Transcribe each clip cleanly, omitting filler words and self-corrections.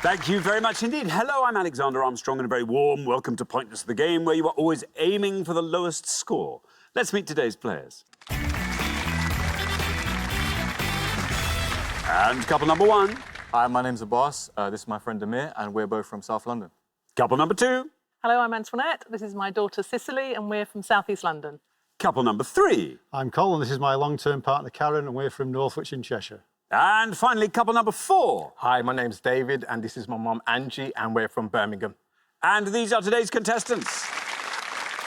Thank you very much indeed. Hello, I'm Alexander Armstrong, and a very warm welcome to Pointless the Game, where you are always aiming for the lowest score. Let's meet today's players. And couple number one. Hi, my name's Abbas. This is my friend Amir, and we're both from South London. Couple number two. Hello, I'm Antoinette. This is my daughter Cicely, and we're from South East London. Couple number three. I'm Colin. This is my long-term partner Karen, and we're from Northwich in Cheshire. And finally, couple number four. Hi, my name's David, and this is my mum Angie, and we're from Birmingham. And these are today's contestants.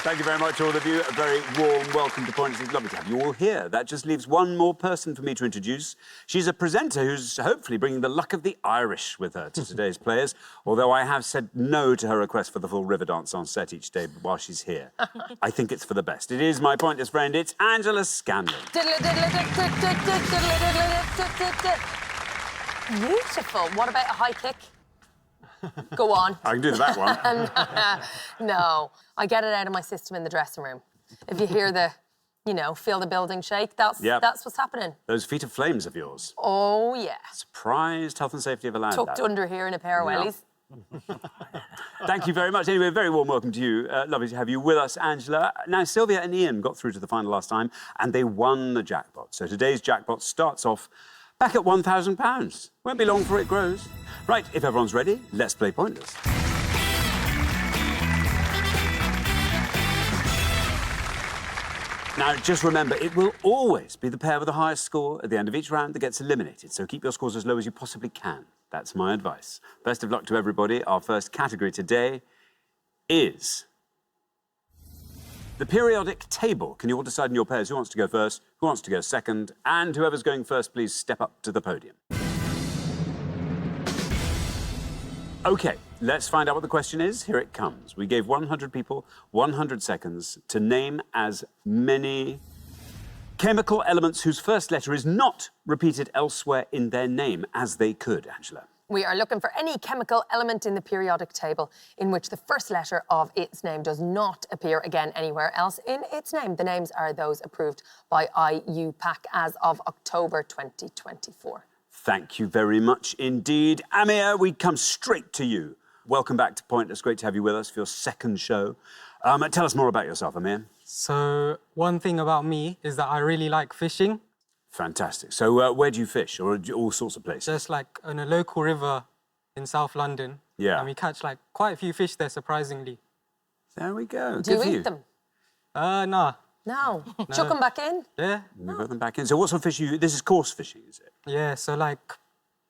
Thank you very much, all of you. A very warm welcome to Pointless. It's lovely to have you all here. That just leaves one more person for me to introduce. She's a presenter who's hopefully bringing the luck of the Irish with her to today's players, although I have said no to her request for the full river dance on set each day while she's here. I think it's for the best. It is my Pointless friend. It's Angela Scanlon. Beautiful. What about a high kick? Go on. I can do the back one. No, I get it out of my system in the dressing room. If you hear the, feel the building shake, that's what's happening. Those feet of flames of yours. Oh, yeah. Surprised health and safety have allowed Tucked that. under here in a pair of wellies. Thank you very much. Anyway, a very warm welcome to you. Lovely to have you with us, Angela. Now, Sylvia and Ian got through to the final last time, and they won the jackpot. So today's jackpot starts off back at £1,000. Won't be long before it grows. Right, if everyone's ready, let's play Pointless. Now, just remember, it will always be the pair with the highest score at the end of each round that gets eliminated, so keep your scores as low as you possibly can. That's my advice. Best of luck to everybody. Our first category today is the periodic table. Can you all decide in your pairs who wants to go first, who wants to go second, and whoever's going first, please step up to the podium. OK, let's find out what the question is. Here it comes. We gave 100 people 100 seconds to name as many chemical elements whose first letter is not repeated elsewhere in their name as they could, Angela. We are looking for any chemical element in the periodic table in which the first letter of its name does not appear again anywhere else in its name. The names are those approved by IUPAC as of October 2024. Thank you very much indeed. Amir, we come straight to you. Welcome back to Pointless. Great to have you with us for your second show. Tell us more about yourself, Amir. So, one thing about me is that I really like fishing. Fantastic. So, where do you fish? Or all sorts of places? Just like in a local river in South London. Yeah. And we catch like quite a few fish there, surprisingly. There we go. Do Good you for eat them? Nah. No. Chuck them back in? Yeah. We've got them back in. So what sort of fish this is coarse fishing, is it? Yeah, so like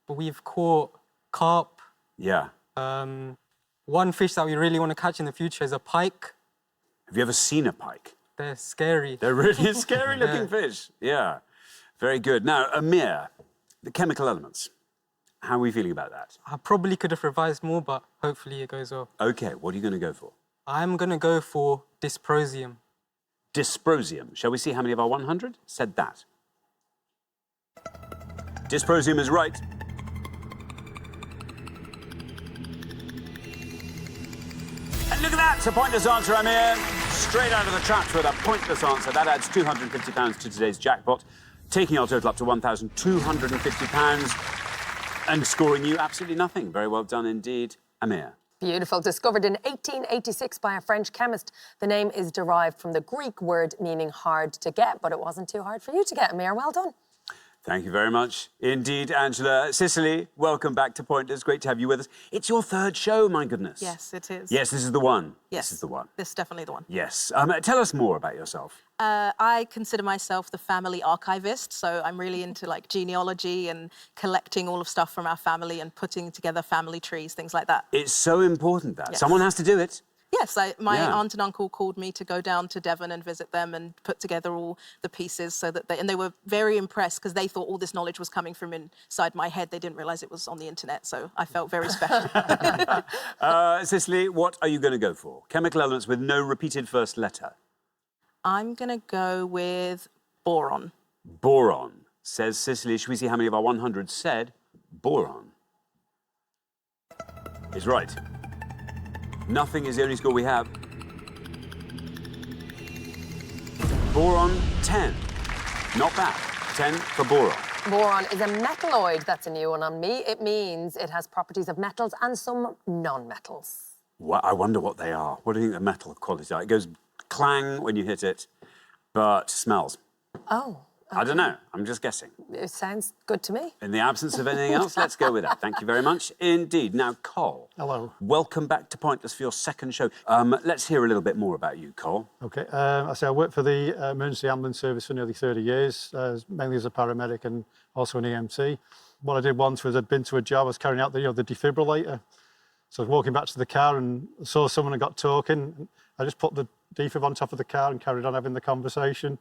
we've caught carp. Yeah. One fish that we really want to catch in the future is a pike. Have you ever seen a pike? They're scary. They're really scary-looking fish. Yeah. Very good. Now, Amir, the chemical elements. How are we feeling about that? I probably could have revised more, but hopefully it goes well. OK, what are you going to go for? I'm going to go for dysprosium. Dysprosium. Shall we see how many of our 100 said that? Dysprosium is right. And look at that! It's a pointless answer, Amir. Straight out of the traps with a pointless answer. That adds £250 to today's jackpot, taking our total up to £1,250 and scoring you absolutely nothing. Very well done indeed, Amir. Beautiful. Discovered in 1886 by a French chemist. The name is derived from the Greek word meaning hard to get, but it wasn't too hard for you to get, Amir. Well done. Thank you very much indeed, Angela. Cicely, welcome back to Pointless. Great to have you with us. It's your third show, my goodness. Yes, it is. Yes, this is the one. Yes. This is the one. This is definitely the one. Yes. Tell us more about yourself. I consider myself the family archivist, so I'm really into like genealogy and collecting all of stuff from our family and putting together family trees, things like that. It's so important that. Yes. Someone has to do it. Yes, my aunt and uncle called me to go down to Devon and visit them and put together all the pieces so that they were very impressed because they thought all this knowledge was coming from inside my head. They didn't realise it was on the internet, so I felt very special. Cicely, what are you going to go for? Chemical elements with no repeated first letter. I'm going to go with boron. Boron, says Cicely. Should we see how many of our 100 said boron? Is right. Nothing is the only score we have. Boron, 10. Not bad. 10 for boron. Boron is a metalloid. That's a new one on me. It means it has properties of metals and some non-metals. Well, I wonder what they are. What do you think the metal qualities are? It goes clang when you hit it, but smells. Oh. I don't know. I'm just guessing. It sounds good to me. In the absence of anything else, let's go with that. Thank you very much indeed. Now, Cole. Hello. Welcome back to Pointless for your second show. Let's hear a little bit more about you, Cole. Okay. I worked for the emergency ambulance service for nearly 30 years, mainly as a paramedic and also an EMT. What I did once was I'd been to a job, I was carrying out the defibrillator. So I was walking back to the car and saw someone and got talking. I just put the defib on top of the car and carried on having the conversation.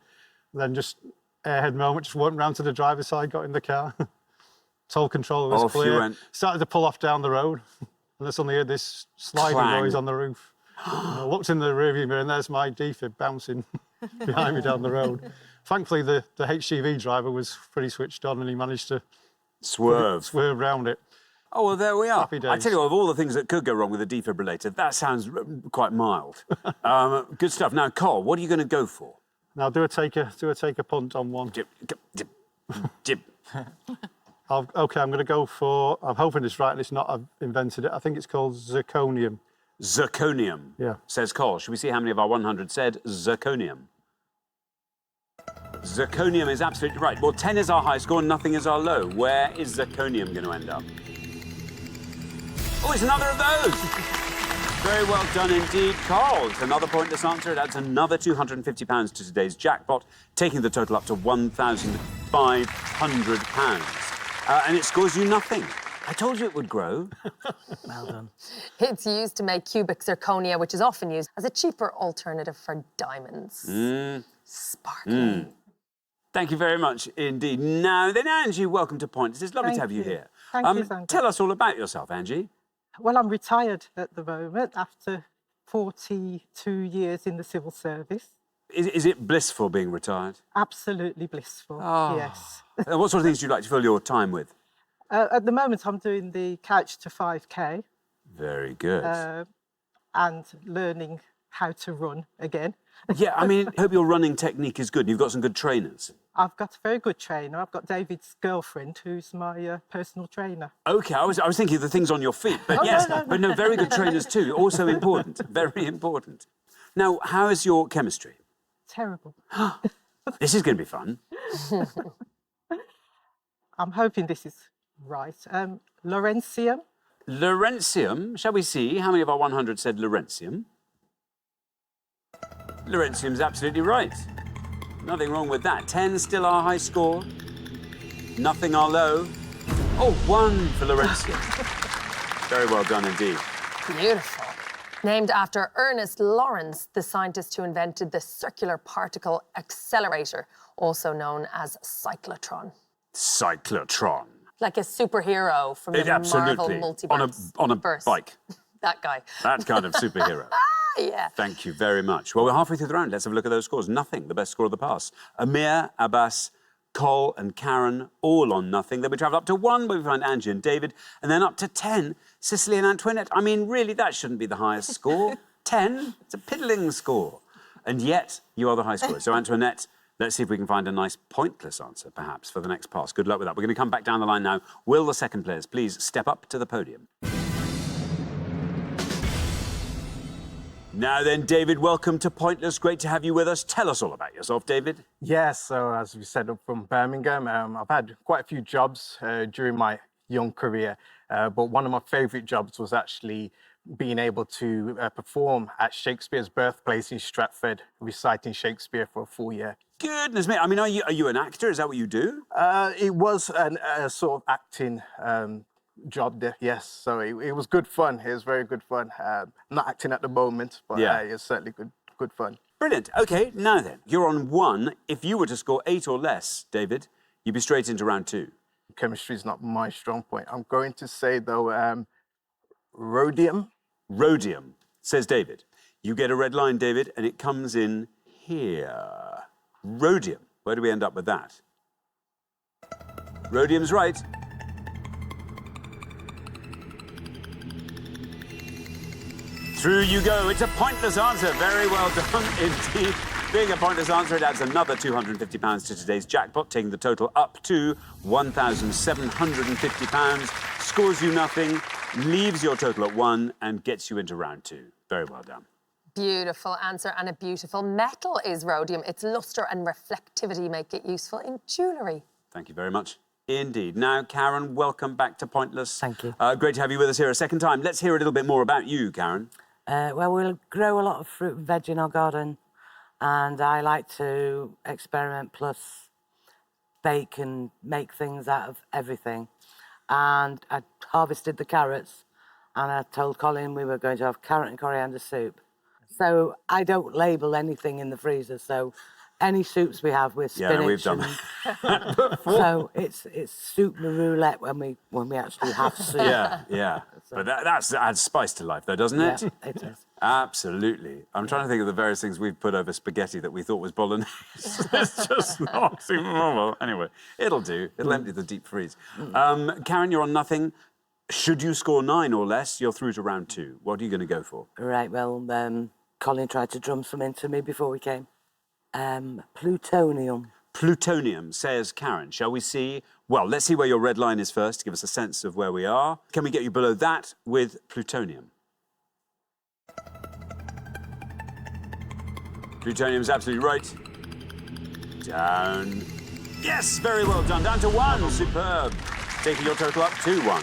Then just airhead moment, just went round to the driver's side, got in the car. Toll control was Off you clear. went. Started to pull off down the road. And I suddenly heard this sliding Clang. noise on the roof. And I looked in the rearview mirror and there's my defib bouncing behind me down the road. Thankfully, the HGV driver was pretty switched on and he managed to Swerve. round it. Oh, well, there we are. Happy days. I tell you, of all the things that could go wrong with a defibrillator, that sounds quite mild. Good stuff. Now, Cole, what are you going to go for? Now, do a take a punt on one. Jib, jib, jib. Okay, I'm going to go for, I'm hoping it's right and it's not, I've invented it. I think it's called zirconium. Zirconium, Yeah. says Cole. Should we see how many of our 100 said zirconium? Zirconium is absolutely right. Well, 10 is our high score, nothing is our low. Where is zirconium going to end up? Oh, it's another of those! Very well done indeed, Carl. It's another pointless answer. It adds another £250 to today's jackpot, taking the total up to £1,500. And it scores you nothing. I told you it would grow. Well done. It's used to make cubic zirconia, which is often used as a cheaper alternative for diamonds. Sparkling. Thank you very much indeed. Now then, Angie, welcome to Pointless. It's lovely to Thank have you you. here. Thank you, Sandra. Tell us all about yourself, Angie. Well, I'm retired at the moment after 42 years in the civil service. Is it blissful being retired? Absolutely blissful, yes. What sort of things do you like to fill your time with? At the moment, I'm doing the Couch to 5K Very good. and learning how to run again. Yeah, I mean, I hope your running technique is good. You've got some good trainers. I've got a very good trainer. I've got David's girlfriend, who's my personal trainer. OK, I was thinking of the things on your feet. But Oh, yes, no. but no, very good trainers too. Also important, very important. Now, how is your chemistry? Terrible. This is going to be fun. I'm hoping this is right. Lawrencium. Lawrencium, shall we see how many of our 100 said Lawrencium? Lawrencium's absolutely right. Nothing wrong with that. 10 still our high score. Nothing our low. Oh, 1 for Lawrencium. Very well done indeed. Beautiful. Named after Ernest Lawrence, the scientist who invented the circular particle accelerator, also known as cyclotron. Cyclotron. Like a superhero from the Marvel Absolutely. multiverse. On a verse. bike. That guy. That kind of superhero. Yeah. Thank you very much. Well, we're halfway through the round. Let's have a look at those scores. Nothing, the best score of the pass. Amir, Abbas, Cole and Karen, all on nothing. Then we travel up to 1, where we find Angie and David, and then up to 10, Cicely and Antoinette. I mean, really, that shouldn't be the highest score. 10? It's a piddling score. And yet, you are the high scorer. So, Antoinette, let's see if we can find a nice pointless answer, perhaps, for the next pass. Good luck with that. We're going to come back down the line now. Will the second players please step up to the podium? Now then, David, welcome to Pointless. Great to have you with us. Tell us all about yourself, David. Yes, so as we said, I'm from Birmingham. I've had quite a few jobs during my young career, but one of my favourite jobs was actually being able to perform at Shakespeare's birthplace in Stratford, reciting Shakespeare for a full year. Goodness me. I mean, are you an actor? Is that what you do? It was a sort of acting job there, yes. So it was good fun. It was very good fun. Not acting at the moment, but Yeah. it's certainly good fun. Brilliant. OK, now then, you're on 1. If you were to score 8 or less, David, you'd be straight into round 2. Chemistry is not my strong point. I'm going to say, though, rhodium. Rhodium, says David. You get a red line, David, and it comes in here. Rhodium. Where do we end up with that? Rhodium's right. Through you go. It's a pointless answer. Very well done indeed. Being a pointless answer, it adds another £250 to today's jackpot, taking the total up to £1,750. Scores you nothing, leaves your total at 1 and gets you into round 2. Very well done. Beautiful answer, and a beautiful metal is rhodium. Its lustre and reflectivity make it useful in jewellery. Thank you very much indeed. Now, Karen, welcome back to Pointless. Thank you. Great to have you with us here a second time. Let's hear a little bit more about you, Karen. Well, we'll grow a lot of fruit and veg in our garden, and I like to experiment plus bake and make things out of everything. And I harvested the carrots, and I told Colin we were going to have carrot and coriander soup. So I don't label anything in the freezer, so any soups we have with spinach. Yeah, we've done that. So it's soup roulette when we actually have soup. Yeah. But that adds spice to life, though, doesn't it? Yeah, it is. Absolutely. I'm trying to think of the various things we've put over spaghetti that we thought was bolognese. It's just not super normal. Anyway, it'll do. It'll empty the deep freeze. Karen, you're on nothing. Should you score 9 or less, you're through to round 2. What are you going to go for? Right, well, Colin tried to drum some into me before we came. Plutonium. Plutonium, says Karen. Shall we see? Well, let's see where your red line is first to give us a sense of where we are. Can we get you below that with plutonium? Plutonium's absolutely right. Down. Yes, very well done. Down to 1. Superb. Taking your total up to 1.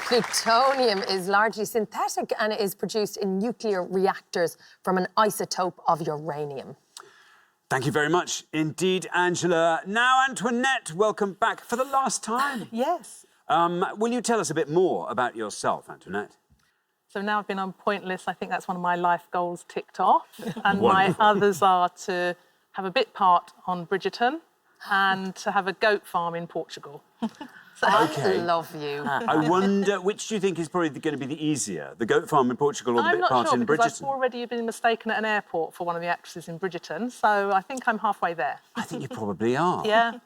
Plutonium is largely synthetic and it is produced in nuclear reactors from an isotope of uranium. Thank you very much indeed, Angela. Now, Antoinette, welcome back for the last time. Yes. Will you tell us a bit more about yourself, Antoinette? So now I've been on Pointless. I think that's one of my life goals ticked off. And my others are to have a bit part on Bridgerton and to have a goat farm in Portugal. I love you. I wonder, which do you think is probably going to be the easier, the goat farm in Portugal or the I'm bit not part sure in because Bridgerton? I've already been mistaken at an airport for one of the actresses in Bridgerton, so I think I'm halfway there. I think you probably are. Yeah.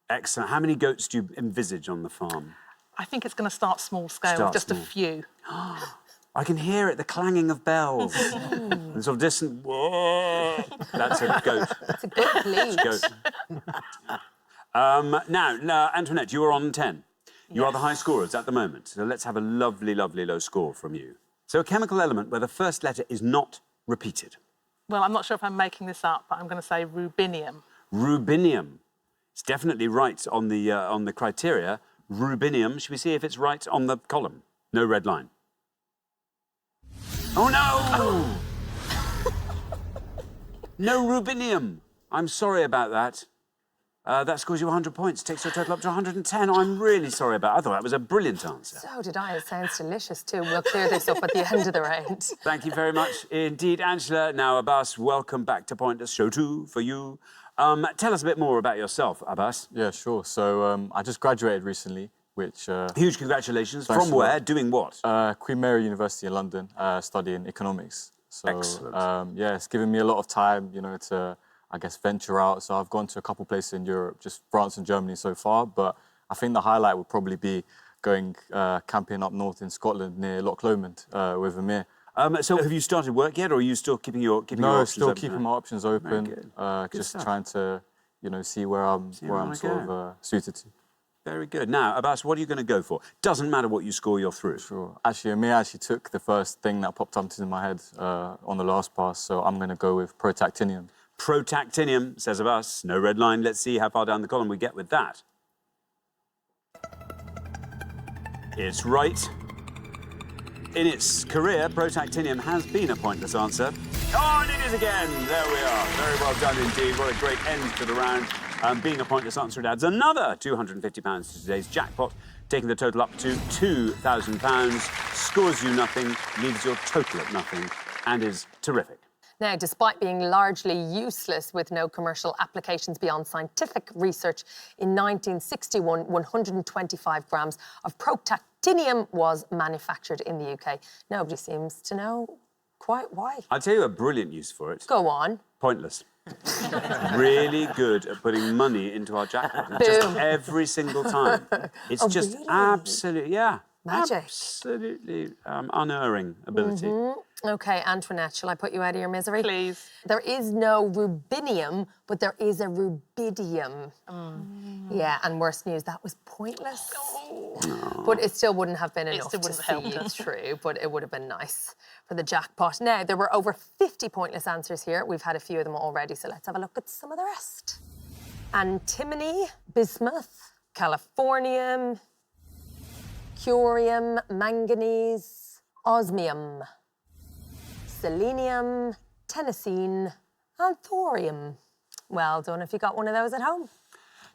Excellent. How many goats do you envisage on the farm? I think it's going to start small scale, Start just small. a few. I can hear it, the clanging of bells. And sort of distant, whoa. That's a goat. It's a good bleat. Goat. Now, Antoinette, you are on 10. You are the high scorers at the moment, so let's have a lovely, lovely low score from you. So a chemical element where the first letter is not repeated. Well, I'm not sure if I'm making this up, but I'm going to say rubinium. Rubinium. It's definitely right on the criteria. Rubinium. Should we see if it's right on the column? No red line. Oh, no! No rubinium. I'm sorry about that. That scores you 100 points, takes your total up to 110. I'm really sorry about it. I thought that was a brilliant answer. So did I. It sounds delicious too. We'll clear this up at the end of the round. Thank you very much indeed, Angela. Now, Abbas, welcome back to Pointless. Show 2 for you. Tell us a bit more about yourself, Abbas. Yeah, sure. So I just graduated recently, which... Huge congratulations. Thanks From a where? lot. Doing what? Queen Mary University in London, studying economics. So, Excellent. yeah, it's given me a lot of time, you know, to, I guess, venture out. So I've gone to a couple places in Europe, just France and Germany so far. But I think the highlight would probably be going camping up north in Scotland near Loch Lomond with Amir. So have you started work yet, or are you still keeping your options open? No, still keeping my options open. Good Just stuff. trying to, you know, see where I'm sort of suited to. Very good. Now, Abbas, what are you going to go for? Doesn't matter what you score, you're through. Sure. Actually, Amir actually took the first thing that popped up into my head on the last pass, so I'm going to go with protactinium. Protactinium, says Abbas. No red line. Let's see how far down the column we get with that. It's right. In its career, protactinium has been a pointless answer. Oh, and it is again. There we are. Very well done indeed. What a great end to the round. Being a pointless answer, it adds another £250 to today's jackpot, taking the total up to £2,000. Scores you nothing, leaves your total at nothing, and is terrific. Now, despite being largely useless with no commercial applications beyond scientific research, in 1961, 125 grams of protactinium was manufactured in the UK. Nobody seems to know quite why. I'll tell you a brilliant use for it. Go on. Pointless. Really good at putting money into our jackpot. Just every single time. It's just really? absolutely, yeah. Magic. Absolutely unerring ability. Okay, Antoinette, shall I put you out of your misery? Please. There is no rubidium, but there is a rubidium. Yeah, and worse news, that was pointless. But it still wouldn't have been enough still to wouldn't see have helped it us. through, but it would have been nice for the jackpot. Now, there were over 50 pointless answers here. We've had a few of them already, so let's have a look at some of the rest. Antimony, bismuth, californium, curium, manganese, osmium, selenium, tennessine, and thorium. Well done if you got one of those at home.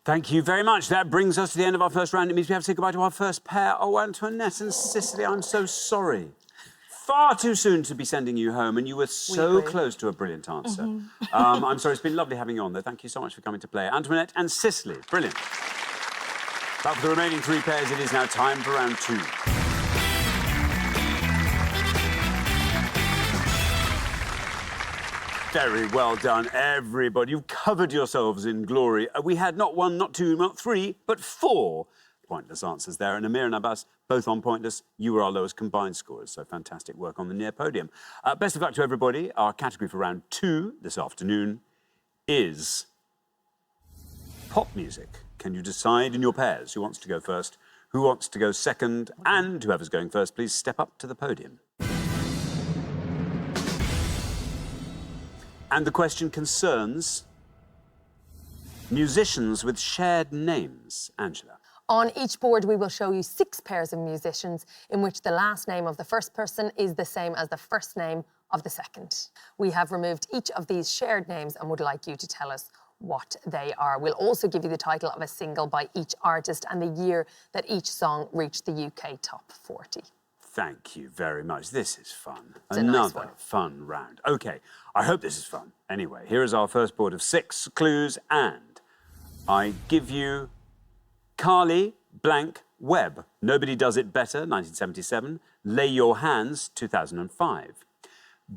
Thank you very much. That brings us to the end of our first round. It means we have to say goodbye to our first pair. Oh, Antoinette and Cicely, I'm so sorry. Far too soon to be sending you home, and you were so agree. close to a brilliant answer. I'm sorry, it's been lovely having you on, though. Thank you so much for coming to play. Antoinette and Cicely, brilliant. But for the remaining three pairs, it is now time for round two. Very well done, everybody. You've covered yourselves in glory. We had not one, not two, not three, but four pointless answers there. And Amir and Abbas, both on pointless. You were our lowest combined scorers, so fantastic work on the near podium. Best of luck to everybody. Our category for round two this afternoon is pop music. Can you decide in your pairs who wants to go first, who wants to go second, and whoever's going first, please step up to the podium. And the question concerns musicians with shared names. Angela. On each board, we will show you 6 pairs of musicians in which the last name of the first person is the same as the first name of the second. We have removed each of these shared names and would like you to tell us what they are. We'll also give you the title of a single by each artist and the year that each song reached the UK Top 40. Thank you very much. This is fun. It's a nice Another one. fun round. OK, I hope this is fun. Anyway, here is our first board of 6 clues, and I give you Carly blank Webb. Nobody Does It Better, 1977. Lay Your Hands, 2005.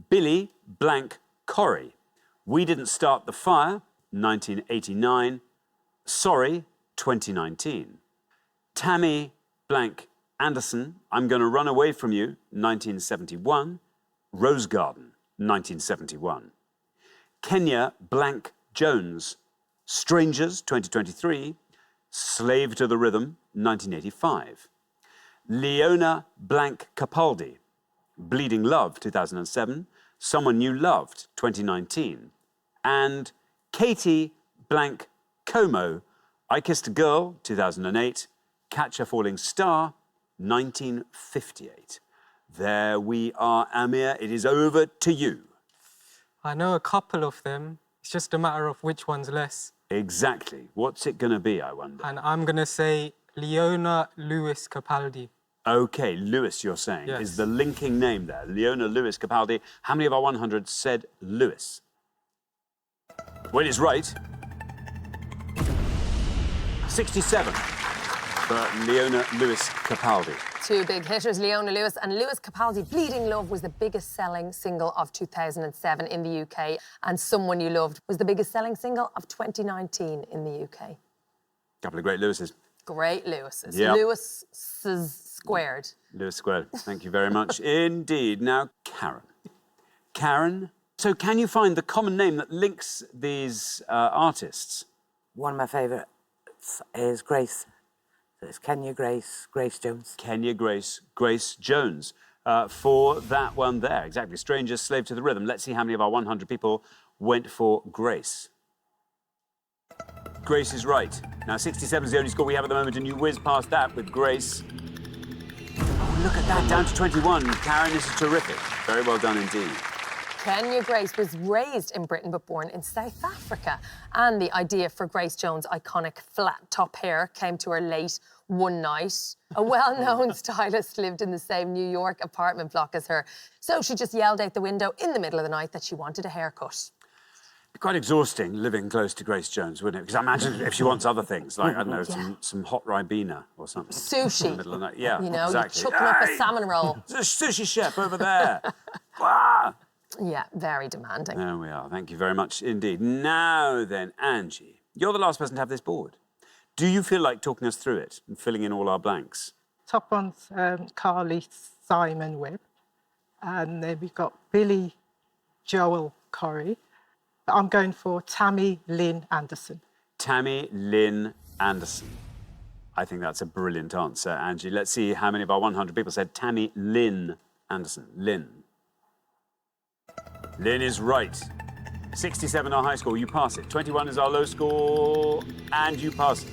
Billy blank Corrie. We Didn't Start the Fire, 1989. Sorry, 2019. Tammy blank Anderson, I'm Gonna Run Away From You, 1971. Rose Garden, 1971. Kenya blank Jones, Strangers, 2023. Slave to the Rhythm, 1985. Leona blank Capaldi, Bleeding Love, 2007. Someone You Loved, 2019. And Katie blank Como, I Kissed a Girl, 2008. Catch a Falling Star, 1958. There we are, Amir. It is over to you. I know a couple of them. It's just a matter of which one's less. Exactly. What's it going to be, I wonder? And I'm going to say Leona Lewis Capaldi. OK, Lewis, you're saying, Yes. is the linking name there. Leona Lewis Capaldi. How many of our 100 said Lewis? Well, it's right. 67 for Leona Lewis Capaldi. 2 big hitters, Leona Lewis and Lewis Capaldi. Bleeding Love was the biggest selling single of 2007 in the UK, and Someone You Loved was the biggest selling single of 2019 in the UK. Couple of great Lewises. Great Lewises. Yep. Lewises squared. Lewis squared. Thank you very much indeed. Now, Karen. Karen, so can you find the common name that links these artists? One of my favourites is Grace. So it's Kenya Grace, Grace Jones. Kenya Grace, Grace Jones. For that one there, exactly. Strangers, Slave to the Rhythm. Let's see how many of our 100 people went for Grace. Grace is right. Now, 67 is the only score we have at the moment, and you whiz past that with Grace. Oh, look at that, down to 21. Karen, this is terrific. Very well done indeed. Kenya Grace was raised in Britain but born in South Africa. And the idea for Grace Jones' iconic flat top hair came to her late one night. A well-known stylist lived in the same New York apartment block as her. So she just yelled out the window in the middle of the night that she wanted a haircut. Quite exhausting living close to Grace Jones, wouldn't it? Because I imagine if she wants other things, like, I don't know, some hot Ribena or something. Sushi. In the middle of the night. Yeah, You know, exactly. you're chucking up a salmon roll. There's a sushi chef over there. Ah! Yeah, very demanding. There we are. Thank you very much indeed. Now then, Angie, you're the last person to have this board. Do you feel like talking us through it and filling in all our blanks? Top one's Carly Simon Webb. and then we've got Billy Joel Corrie. I'm going for Tammy Lynn Anderson. Tammy Lynn Anderson. I think that's a brilliant answer, Angie. Let's see how many of our 100 people said Tammy Lynn Anderson. Lynn. Lynn is right. 67 our high score, you pass it. 21 is our low score, and you pass it.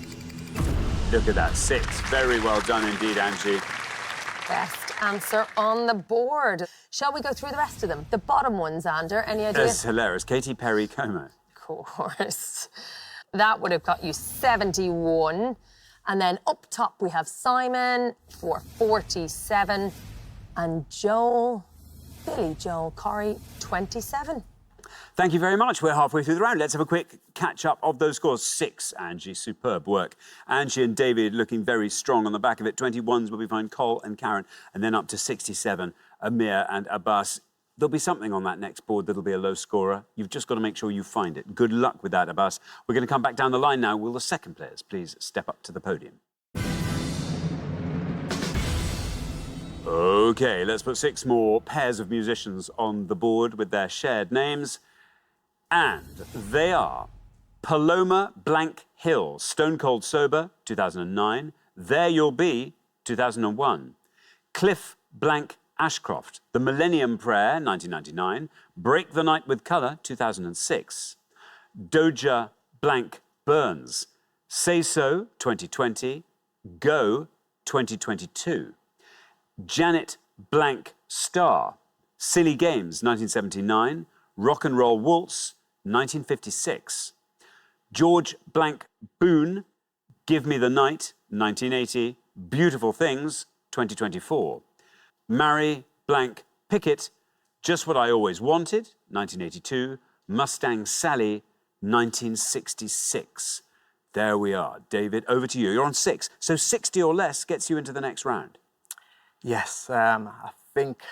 Look at that, 6. Very well done indeed, Angie. Best answer on the board. Shall we go through the rest of them? The bottom ones, Xander, any idea? That's hilarious. Katy Perry Como. Of course. That would have got you 71. And then up top we have Simon for 47 and Billy Joel Corrie, 27. Thank you very much. We're halfway through the round. Let's have a quick catch-up of those scores. 6, Angie. Superb work. Angie and David looking very strong on the back of it. 21s will be fine, Cole and Karen. And then up to 67, Amir and Abbas. There'll be something on that next board that'll be a low scorer. You've just got to make sure you find it. Good luck with that, Abbas. We're going to come back down the line now. Will the second players please step up to the podium? OK, let's put 6 more pairs of musicians on the board with their shared names. And they are Paloma Blank Hill, Stone Cold Sober, 2009. There You'll Be, 2001. Cliff Blank Ashcroft, The Millennium Prayer, 1999. Break the Night with Colour, 2006. Doja Blank Burns, Say So, 2020. Go, 2022. Janet Blank Starr, Silly Games, 1979. Rock and Roll Waltz, 1956. George Blank Boone, Give Me the Night, 1980. Beautiful Things, 2024. Mary Blank Pickett, Just What I Always Wanted, 1982. Mustang Sally, 1966. There we are. David, over to you. You're on 6. So 60 or less gets you into the next round. Yes, I think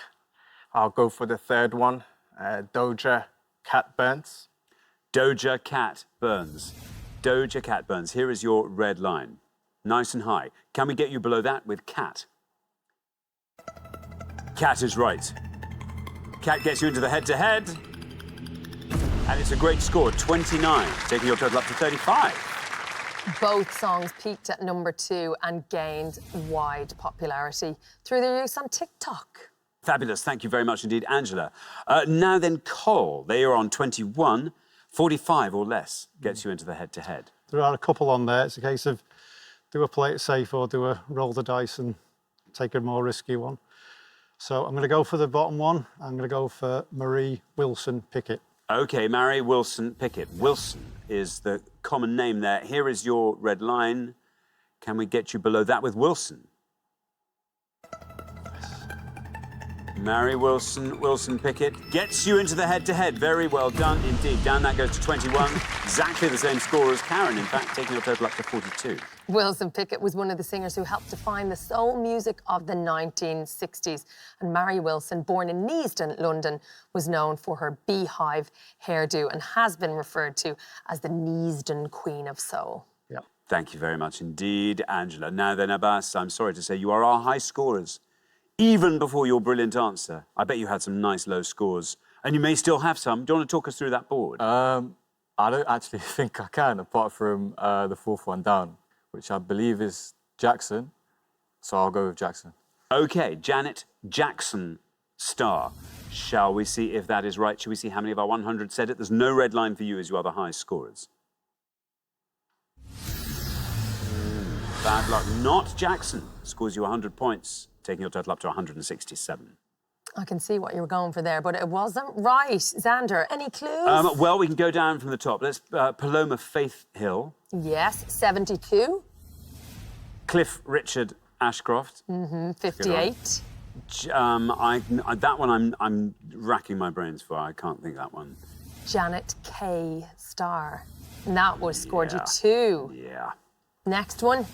I'll go for the third one. Doja Cat Burns. Doja Cat Burns. Doja Cat Burns. Here is your red line. Nice and high. Can we get you below that with Cat? Cat is right. Cat gets you into the head-to-head. And it's a great score, 29, taking your total up to 35. Both songs peaked at number 2 and gained wide popularity through their use on TikTok. Fabulous. Thank you very much indeed, Angela. Now then, Cole, they are on 21. 45 or less gets you into the head-to-head. There are a couple on there. It's a case of do a play it safe or do a roll the dice and take a more risky one. So I'm going to go for the bottom one. I'm going to go for Marie Wilson Pickett. OK, Mary Wilson Pickett. Wilson is the common name there. Here is your red line. Can we get you below that with Wilson? Mary Wilson Pickett gets you into the head-to-head. Very well done indeed. Down that goes to 21. Exactly the same score as Karen, in fact, taking your total up to 42. Wilson Pickett was one of the singers who helped define the soul music of the 1960s. And Mary Wilson, born in Neasden, London, was known for her beehive hairdo and has been referred to as the Neasden Queen of Soul. Yeah. Thank you very much indeed, Angela. Now then, Abbas, I'm sorry to say you are our high scorers. Even before your brilliant answer, I bet you had some nice low scores. And you may still have some. Do you want to talk us through that board? I don't actually think I can, apart from the fourth one down, which I believe is Jackson. So I'll go with Jackson. OK, Janet Jackson Starr. Shall we see if that is right? Shall we see how many of our 100 said it? There's no red line for you as you are the high scorers. Bad luck. Not Jackson. Scores you 100 points, taking your total up to 167. I can see what you were going for there, but it wasn't right. Xander, any clues? Well, we can go down from the top. Let's Paloma Faith Hill. Yes, 72. Cliff Richard Ashcroft. 58. That one I'm racking my brains for. I can't think that one. Janet K. Starr. And that was scored you 2. Yeah. Next one.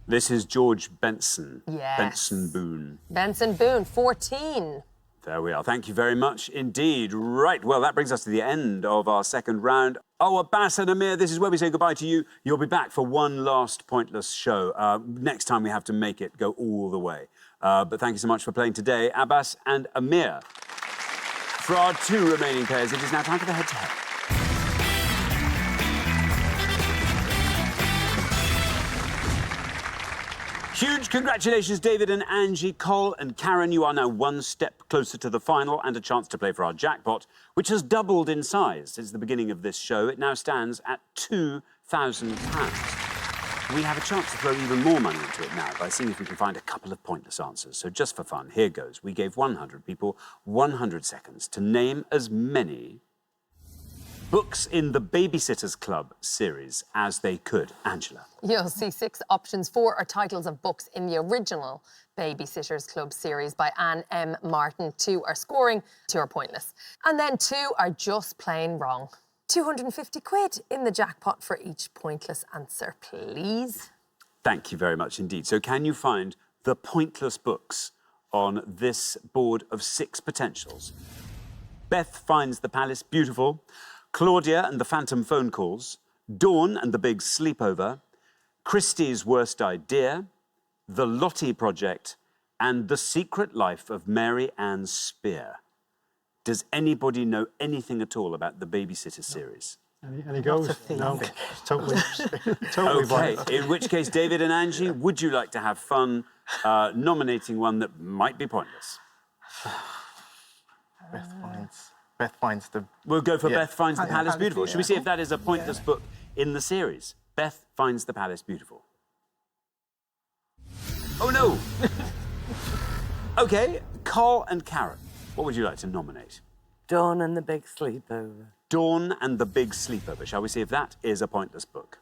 This is George Benson. Yes. Benson Boone. Benson Boone, 14. There we are. Thank you very much indeed. Right, well, that brings us to the end of our second round. Oh, Abbas and Amir, this is where we say goodbye to you. You'll be back for one last pointless show. Next time we have to make it go all the way. But thank you so much for playing today, Abbas and Amir. For our two remaining pairs, it is now time for the head-to-head. Huge congratulations, David and Angie. Cole and Karen, you are now one step closer to the final and a chance to play for our jackpot, which has doubled in size since the beginning of this show. It now stands at £2,000. We have a chance to throw even more money into it now by seeing if we can find a couple of pointless answers. So just for fun, here goes. We gave 100 people 100 seconds to name as many books in the Babysitters Club series as they could. Angela. You'll see 6 options. 4 are titles of books in the original Babysitters Club series by Anne M. Martin. 2 are scoring, 2 are pointless. And then 2 are just plain wrong. 250 quid in the jackpot for each pointless answer, please. Thank you very much indeed. So can you find the pointless books on this board of 6 potentials? Beth finds the palace beautiful. Claudia and the phantom phone calls, Dawn and the big sleepover, Christie's worst idea, The Lottie Project, and The Secret Life of Mary Ann Spear. Does anybody know anything at all about the Babysitter series? Any goes? No, totally Okay, blank. in which case, David and Angie, would you like to have fun nominating one that might be pointless? Beth finds the... We'll go for Yeah. Beth Finds the Palace Beautiful. Should we see if Beautiful. that is a pointless book in the series? Beth Finds the Palace Beautiful. Oh, no! OK, Carl and Karen, what would you like to nominate? Dawn and the Big Sleepover. Dawn and the Big Sleepover. Shall we see if that is a pointless book?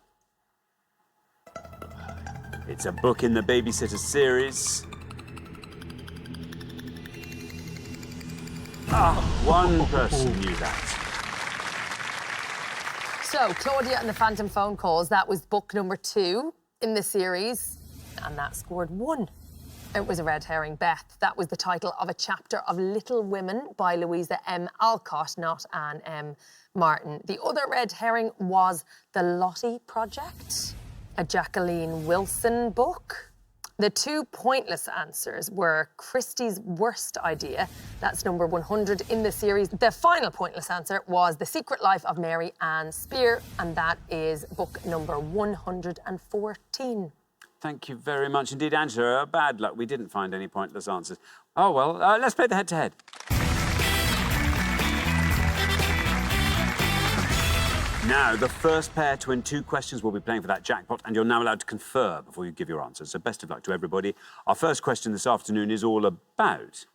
It's a book in the Babysitter series. One person knew that. So, Claudia and the Phantom Phone Calls, that was book number 2 in the series, and that scored 1. It was a red herring, Beth. That was the title of a chapter of Little Women by Louisa M. Alcott, not Anne M. Martin. The other red herring was The Lottie Project, a Jacqueline Wilson book. The 2 pointless answers were Christie's Worst Idea, that's number 100 in the series. The final pointless answer was The Secret Life of Mary Ann Spear, and that is book number 114. Thank you very much indeed, Angela. Bad luck, we didn't find any pointless answers. Oh, well, let's play the head-to-head. Now, the first pair to win 2 questions will be playing for that jackpot, and you're now allowed to confer before you give your answers. So best of luck to everybody. Our first question this afternoon is all about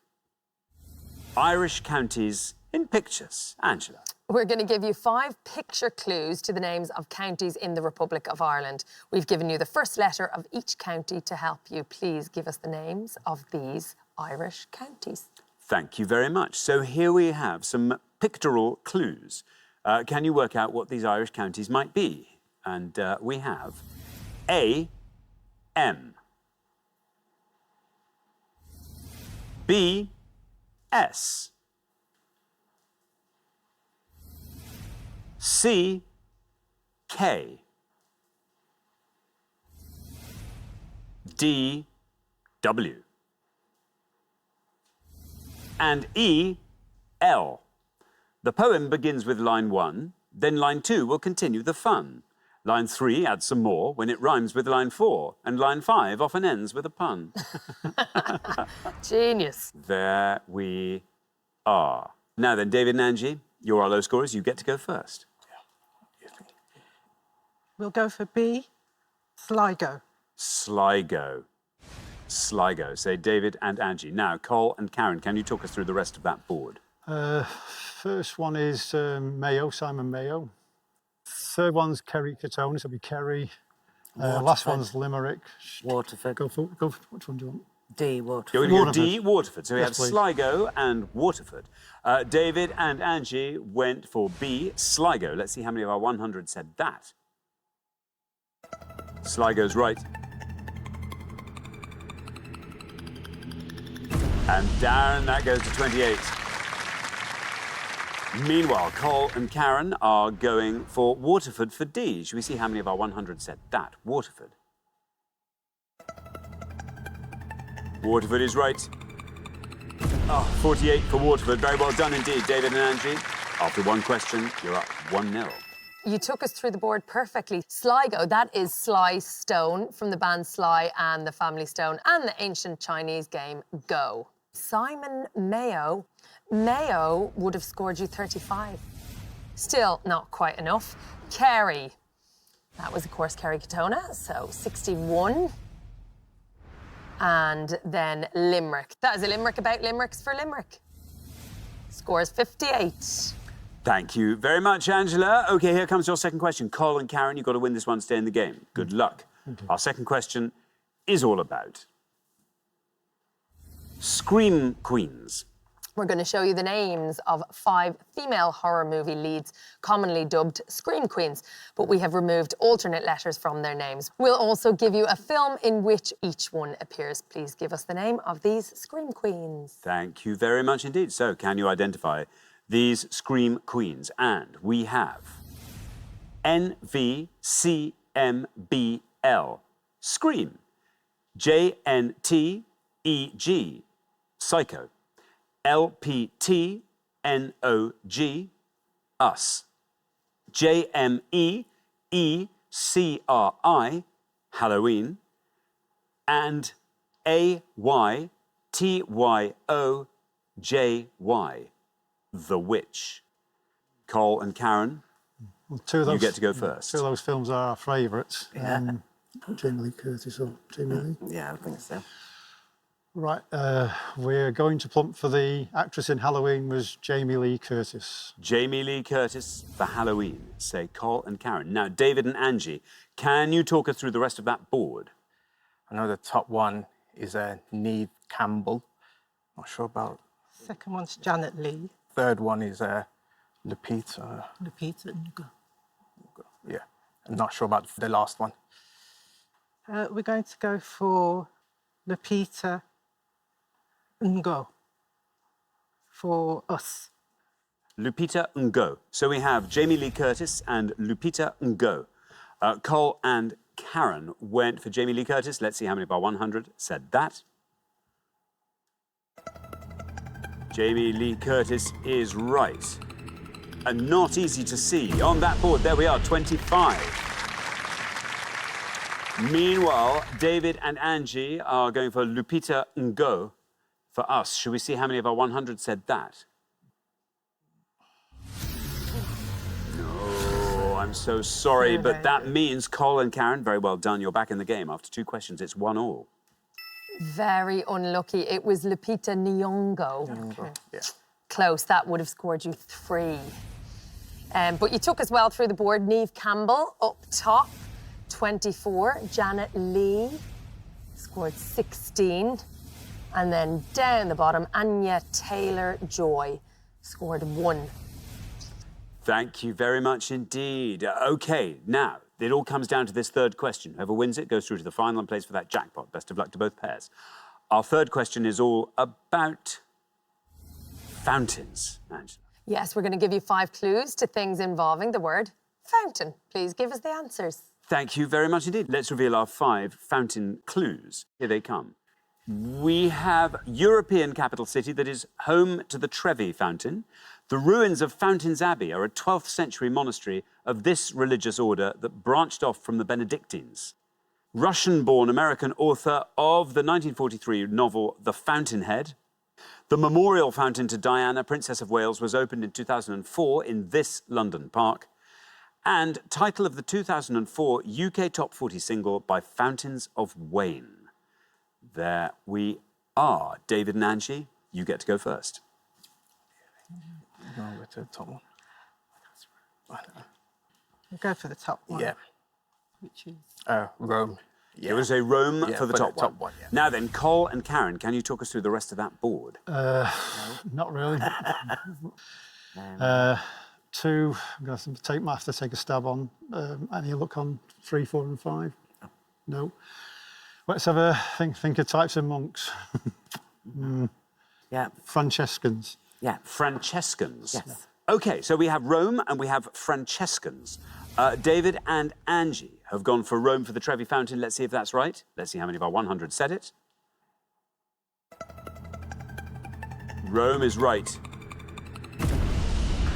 Irish counties in pictures. Angela. We're going to give you 5 picture clues to the names of counties in the Republic of Ireland. We've given you the first letter of each county to help you. Please give us the names of these Irish counties. Thank you very much. So here we have some pictorial clues. Can you work out what these Irish counties might be? And we have A, M. B, S. C, K. D, W. And E, L. The poem begins with line 1, then line 2 will continue the fun. Line 3 adds some more when it rhymes with line 4, and line 5 often ends with a pun. Genius. There we are. Now then, David and Angie, you're our low scorers. You get to go first. We'll go for B, Sligo. Sligo. Sligo. Say David and Angie. Now, Cole and Karen, can you talk us through the rest of that board? First one is Mayo, Simon Mayo. Third one's Kerry Catone, so it'll be Kerry. Last one's Limerick. Waterford. Go for which one do you want? D, You're Waterford. going to go D, Waterford. So we Yes, have please. Sligo and Waterford. David and Angie went for B, Sligo. Let's see how many of our 100 said that. Sligo's right. And Darren, that goes to 28. Meanwhile, Cole and Karen are going for Waterford for D. Shall we see how many of our 100 said that? Waterford. Waterford is right. 48 for Waterford. Very well done indeed, David and Angie. After one question, you're up 1-0. You took us through the board perfectly. Sligo, that is Sly Stone from the band Sly and the Family Stone and the ancient Chinese game Go. Simon Mayo. Mayo would have scored you 35. Still not quite enough. Kerry. That was, of course, Kerry Katona, so 61. And then Limerick. That is a Limerick about Limericks for Limerick. Scores 58. Thank you very much, Angela. OK, here comes your second question. Cole and Karen, you've got to win this one to stay in the game. Good luck. Our second question is all about Scream Queens. We're going to show you the names of 5 female horror movie leads, commonly dubbed Scream Queens, but we have removed alternate letters from their names. We'll also give you a film in which each one appears. Please give us the name of these Scream Queens. Thank you very much indeed. So, can you identify these Scream Queens? And we have NVCMBL, Scream. JNTEG, Psycho. LPTNOG, Us. JMEECRI, Halloween. And AYTYOJY, The Witch. Cole and Karen, Well, two of those, you get to go first. Two of those films are our favourites. Yeah. Jamie Lee Curtis or Jamie Lee. Yeah, I think so. Right, we're going to plump for the actress in Halloween was Jamie Lee Curtis. Jamie Lee Curtis for Halloween, say Cole and Karen. Now, David and Angie, can you talk us through the rest of that board? I know the top one is Neve Campbell. Not sure about. Second one's Janet Leigh. Third one is Lupita. Lupita Nyong'o. Yeah, I'm not sure about the last one. We're going to go for Lupita Nyong'o for Us. Lupita Nyong'o. So we have Jamie Lee Curtis and Lupita Nyong'o. Cole and Karen went for Jamie Lee Curtis. Let's see how many of our 100 said that. Jamie Lee Curtis is right. And not easy to see. On that board, there we are, 25. Meanwhile, David and Angie are going for Lupita Nyong'o for Us. Should we see how many of our 100 said that? No, I'm so sorry, but that means Cole and Karen, very well done. You're back in the game. After 2 questions, it's 1-1. Very unlucky. It was Lupita Nyong'o. Okay. Yeah. Close. That would have scored you 3. But you took us well through the board. Neve Campbell up top, 24. Janet Leigh scored 16. And then down the bottom, Anya Taylor-Joy scored 1. Thank you very much indeed. OK, now, it all comes down to this third question. Whoever wins it goes through to the final and plays for that jackpot. Best of luck to both pairs. Our third question is all about fountains, Angela. Yes, we're going to give you 5 clues to things involving the word fountain. Please give us the answers. Thank you very much indeed. Let's reveal our 5 fountain clues. Here they come. We have European capital city that is home to the Trevi Fountain. The ruins of Fountains Abbey are a 12th century monastery of this religious order that branched off from the Benedictines. Russian-born American author of the 1943 novel The Fountainhead. The memorial fountain to Diana, Princess of Wales, was opened in 2004 in this London park. And title of the 2004 UK Top 40 single by Fountains of Wayne. There we are. David and Angie, you get to go first. Go to the top one. We'll go for the top one. Yeah. Which is Rome. Yeah. It was a Rome Yeah, for the top one. Yeah. Now then, Cole and Karen, can you talk us through the rest of that board? Not really. 2, I'm going to have to take a stab on. Any look on 3, 4 and 5? No. Let's have a think of types of monks. Yeah. Franciscans. Yeah. Francescans. Yes. OK, so we have Rome and we have Francescans. David and Angie have gone for Rome for the Trevi Fountain. Let's see if that's right. Let's see how many of our 100 said it. Rome is right.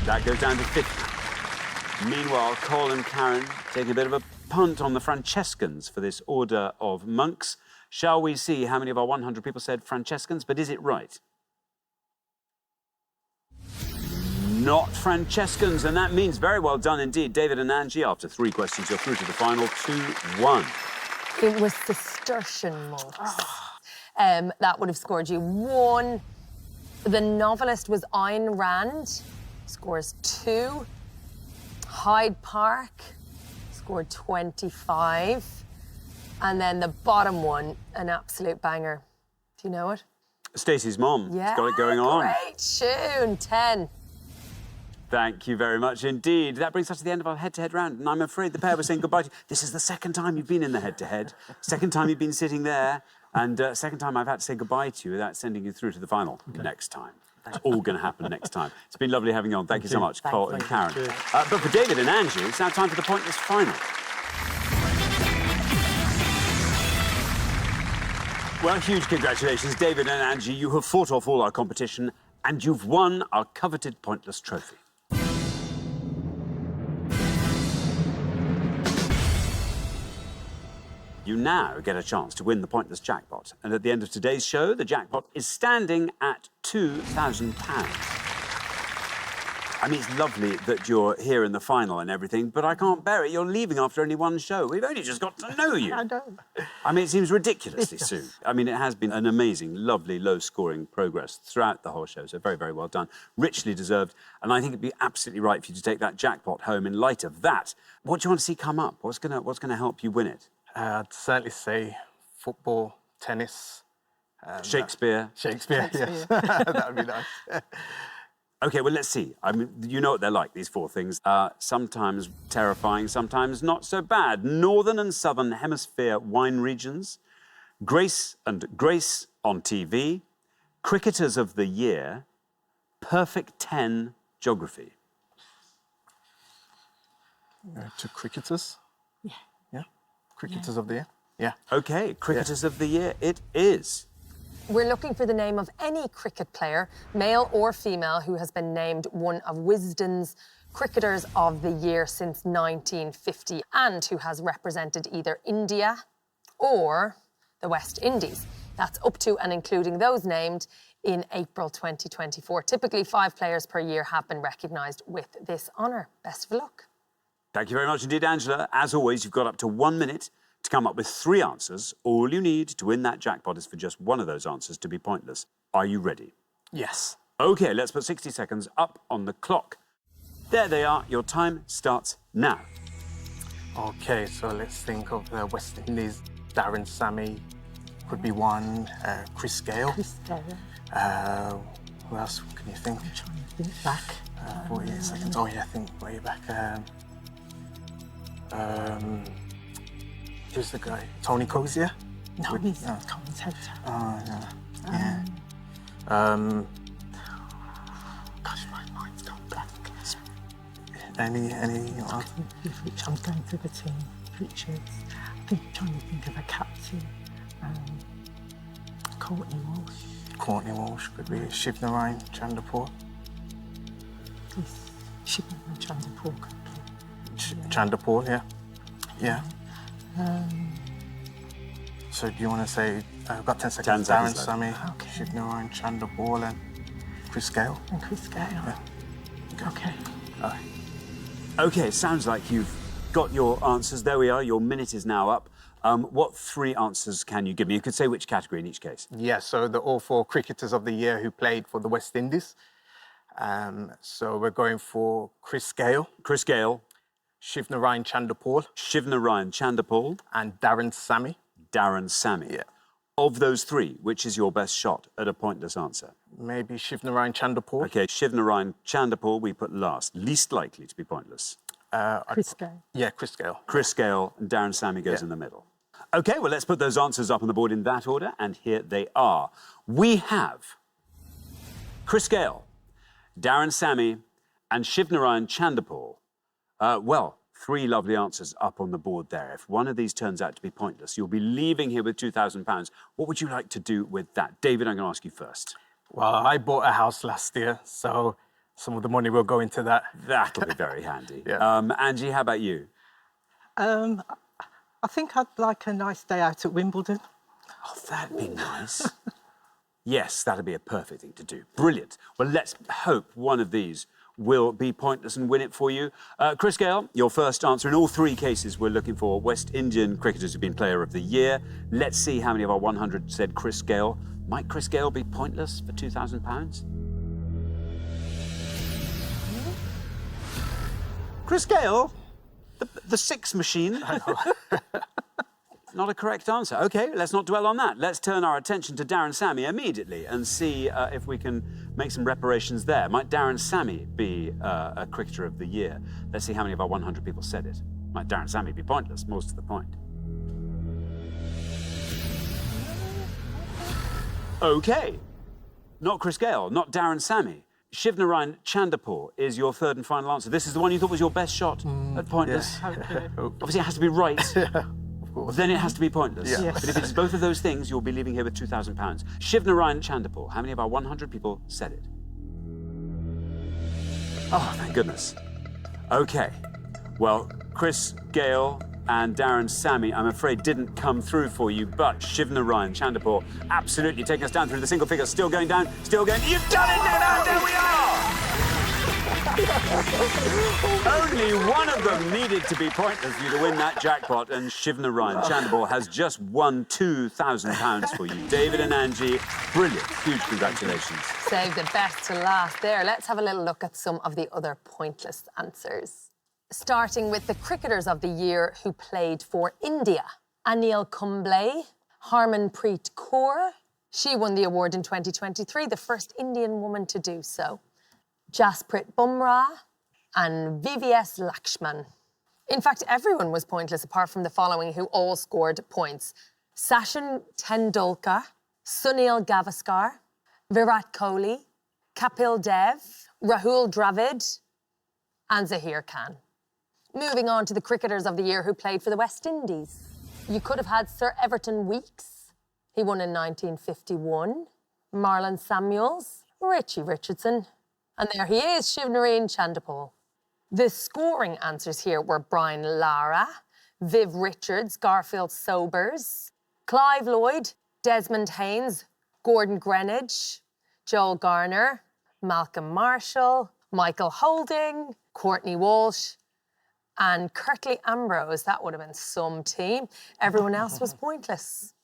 That goes down to 50. Meanwhile, Cole and Karen taking a bit of a punt on the Francescans for this order of monks. Shall we see how many of our 100 people said Francescans, but is it right? Not Francescans, and that means very well done indeed. David and Angie, after 3 questions, you're through to the final 2-1. It was Cistercian monks. That would have scored you 1. The novelist was Ayn Rand, scores 2. Hyde Park scored 25. And then the bottom one, an absolute banger. Do you know it? Stacey's mom. Yeah, Got it going on. Great tune, 10. Thank you very much indeed. That brings us to the end of our head-to-head round, and I'm afraid the pair were saying goodbye to you. This is the second time you've been in the head-to-head, second time you've been sitting there, and second time I've had to say goodbye to you without sending you through to the final next time. It's all going to happen next time. It's been lovely having you on. Thank you so much, Cole and Karen. But for David and Angie, it's now time for the pointless final. Well, huge congratulations, David and Angie. You have fought off all our competition, and you've won our coveted pointless trophy. You now get a chance to win the pointless jackpot. And at the end of today's show, the jackpot is standing at £2,000. I mean, it's lovely that you're here in the final and everything, but I can't bear it. You're leaving after only one show. We've only just got to know you. I know. I mean, it seems ridiculously soon. I mean, it has been an amazing, lovely, low-scoring progress throughout the whole show, so very, very well done. Richly deserved, and I think it'd be absolutely right for you to take that jackpot home in light of that. What do you want to see come up? What's gonna help you win it? I'd certainly say football, tennis. Shakespeare. Shakespeare, yes. That would be nice. OK, well, let's see. I mean, you know what they're like, these 4 things. Sometimes terrifying, sometimes not so bad. Northern and Southern Hemisphere wine regions, Grace and Grace on TV, Cricketers of the Year, Perfect 10 Geography. To cricketers? Yeah. Yeah? Cricketers of the Year? Yeah. OK, Cricketers of the Year it is. We're looking for the name of any cricket player, male or female, who has been named one of Wisden's Cricketers of the Year since 1950 and who has represented either India or the West Indies. That's up to and including those named in April 2024. Typically, 5 players per year have been recognised with this honour. Best of luck. Thank you very much indeed, Angela. As always, you've got up to 1 minute to come up with 3 answers. All you need to win that jackpot is for just one of those answers to be pointless. Are you ready? Yes. OK, let's put 60 seconds up on the clock. There they are. Your time starts now. OK, so let's think of the West Indies. Darren Sammy could be one. Chris Gale. Chris Gale. Who else can you think? I'm trying to think back. 48 seconds. Oh, yeah, I think way back. Who's the guy? Tony Cozier? No, he's a commentator. Oh, yeah. Gosh, my mind's gone blank. Any Which I'm going through the team. Richards. I'm trying to think of a captain. Courtney Walsh. Courtney Walsh could be Shivnarine Chanderpaul. Yes, Shivnarine Chanderpaul. Chanderpaul, yeah. Yeah. So do you want to say, I've got 10 seconds. 10 Darren seconds Sammy, Okay. Shivnarine Chanderpaul and Chris Gale. And Chris Gale. Yeah. Okay. All right. OK, sounds like you've got your answers. There we are. Your minute is now up. What 3 answers can you give me? You could say which category in each case. Yeah, so the all 4 cricketers of the year who played for the West Indies. So we're going for Chris Gale. Chris Gale. Shivnarine Chanderpaul. Shivnarine Chanderpaul. And Darren Sammy. Darren Sammy. Yeah. Of those 3, which is your best shot at a pointless answer? Maybe Shivnarine Chanderpaul. OK, Shivnarine Chanderpaul we put last. Least likely to be pointless. Chris Gale. Yeah, Chris Gale. Chris Gale and Darren Sammy goes in the middle. OK, well, let's put those answers up on the board in that order, and here they are. We have Chris Gale, Darren Sammy, and Shivnarayan Chandapur. Well, 3 lovely answers up on the board there. If one of these turns out to be pointless, you'll be leaving here with £2,000. What would you like to do with that? David, I'm going to ask you first. Well, I bought a house last year, so some of the money will go into that. That'll be very handy. Yeah. Angie, how about you? I think I'd like a nice day out at Wimbledon. Oh, that'd be nice. Yes, that'd be a perfect thing to do. Brilliant. Well, let's hope one of these will be pointless and win it for you. Chris Gale, your first answer. In all 3 cases, we're looking for West Indian cricketers who've been Player of the Year. Let's see how many of our 100 said Chris Gale. Might Chris Gale be pointless for £2,000? Chris Gale? The 6 machine? Not a correct answer. OK, let's not dwell on that. Let's turn our attention to Darren Sammy immediately and see if we can make some reparations there. Might Darren Sammy be a Cricketer of the Year? Let's see how many of our 100 people said it. Might Darren Sammy be pointless? Most to the point. OK. Not Chris Gale, not Darren Sammy. Shivnarayan Chandapur is your 3rd and final answer. This is the one you thought was your best shot at pointless. Okay. Obviously, it has to be right. Then it has to be pointless. Yeah. But if it's both of those things, you'll be leaving here with £2,000. Shivnarayan Chandapur, how many of our 100 people said it? Oh, thank goodness. OK. Well, Chris Gale and Darren Sammy, I'm afraid, didn't come through for you, but Shivnarayan Chandapur absolutely taking us down through the single figures. Still going down, still going. You've done it, David! There we are! Only one of them needed to be pointless for you to win that jackpot, and Shivnarayan Chandapur has just won £2,000 for you. David and Angie, brilliant. Huge congratulations. Save the best to last there. Let's have a little look at some of the other pointless answers. Starting with the cricketers of the year who played for India. Anil Kumble, Harmanpreet Kaur. She won the award in 2023, the first Indian woman to do so. Jasprit Bumrah and VVS Lakshman. In fact, everyone was pointless apart from the following who all scored points. Sachin Tendulkar, Sunil Gavaskar, Virat Kohli, Kapil Dev, Rahul Dravid and Zaheer Khan. Moving on to the cricketers of the year who played for the West Indies. You could have had Sir Everton Weekes. He won in 1951. Marlon Samuels, Richie Richardson. And there he is, Shivnarayan Chandapur. The scoring answers here were Brian Lara, Viv Richards, Garfield Sobers, Clive Lloyd, Desmond Haynes, Gordon Greenidge, Joel Garner, Malcolm Marshall, Michael Holding, Courtney Walsh, and Curtly Ambrose. That would have been some team. Everyone else was pointless.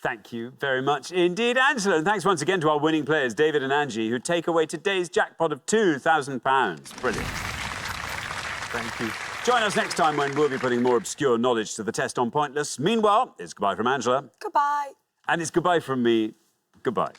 Thank you very much indeed, Angela. And thanks once again to our winning players, David and Angie, who take away today's jackpot of £2,000. Brilliant. Thank you. Join us next time when we'll be putting more obscure knowledge to the test on Pointless. Meanwhile, it's goodbye from Angela. Goodbye. And it's goodbye from me. Goodbye.